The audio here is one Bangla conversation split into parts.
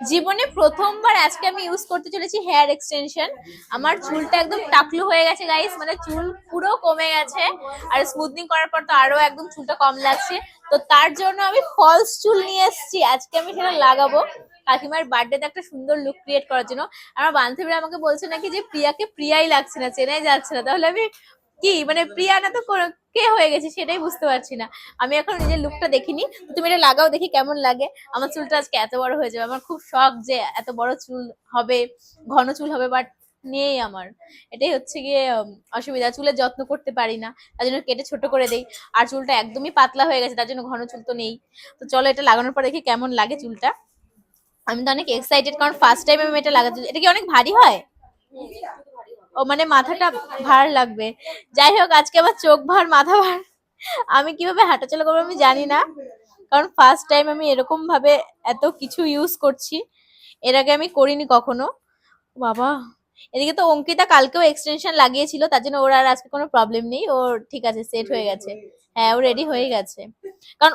জীবনে প্রথমবার আজকে আমি ইউজ করতে চলেছি হেয়ার এক্সটেনশন। আমার চুলটা একদম টাকলু হয়ে গেছে গাইস, মানে চুল পুরো কমে গেছে। আর স্মুথনিং করার পর তো আরো একদম চুলটা কম লাগছে। তো তার জন্য আমি ফলস চুল নিয়ে এসেছি, আজকে আমি সেটা লাগাবো কাকিমার বার্থডেতে একটা সুন্দর লুক ক্রিয়েট করার জন্য। আমার বান্ধবীরা আমাকে বলছে নাকি যে প্রিয়াকে প্রিয়াই লাগছে না, চেনাই যাচ্ছে না। তাহলে আমি কি মানে প্রিয়া না তো কে হয়ে গেছে সেটাই বুঝতে পারছি না। আমি এখন নিজের লুকটা দেখিনি, তো তুমি এটা লাগাও দেখি কেমন লাগে। আমার চুলটা আজকে এত বড় হয়ে যাবে, আমার খুব শখ যে এত বড় চুল হবে, ঘন চুল হবে, বাট নেই আমার। এটাই হচ্ছে গিয়ে অসুবিধা, চুলের যত্ন করতে পারি না, তার জন্য কেটে ছোট করে দেই। আর চুলটা একদমই পাতলা হয়ে গেছে, তার জন্য ঘন চুল তো নেই। তো চলো এটা লাগানোর পর দেখি কেমন লাগে চুলটা। আমি তো অনেক এক্সাইটেড, কারণ ফার্স্ট টাইম আমি এটা লাগাচ্ছি। এটা কি অনেক ভারী হয়? ও মানে মাথাটা ভার লাগবে। যাই হোক, আজকে আমার চোখ ভার মাথা ভার, আমি কিভাবে হাঁটাচলা করবো আমি জানি না, কারণ ফার্স্ট টাইম আমি এরকম ভাবে এত কিছু ইউজ করছি। এর আগে আমি করিনি কখনো। বাবা, এদিকে তো অঙ্কিতা কালকেও এক্সটেনশন লাগিয়েছিল, তার জন্য ওর আর আজকে কোনো প্রবলেম নেই, ওর ঠিক আছে, সেট হয়ে গেছে। হ্যাঁ, ও রেডি হয়ে গেছে, কারণ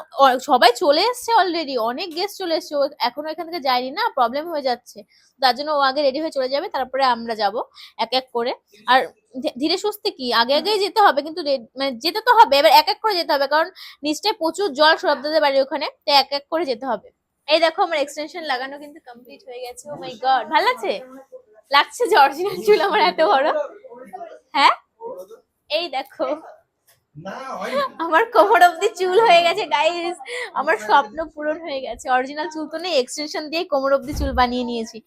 সবাই চলে এসছে অলরেডি, অনেক গেস্ট চলে এসছে, ও এখনো এখান থেকে যায়নি না, প্রবলেম হয়ে যাচ্ছে। তার জন্য ও আগে রেডি হয়ে চলে যাবে, তারপরে আমরা যাব এক এক করে। আর ধীরে সুস্থে কি আগে আগেই যেতে হবে, কিন্তু মানে যেতে তো হবে, এবার এক এক করে যেতে হবে, কারণ নিশ্চয়ই প্রচুর জল সরবদাদের বাড়ি ওখানে, তো এক এক করে যেতে হবে। এই দেখো আমার এক্সটেনশন লাগানো কিন্তু কমপ্লিট হয়ে গেছে। ও মাই গড, ভালো লাগছে? লাগছে যে অরিজিনাল চুল আমার এত বড়। হ্যাঁ, এই দেখো আমার কোমর অব্দি চুল হয়ে গেছে গাইস। আমার স্বপ্ন পূরণ হয়ে গেছে, অরিজিনাল চুল তো নেই, এক্সটেনশন দিয়ে কোমর অব্দি চুল বানিয়ে নিয়েছি।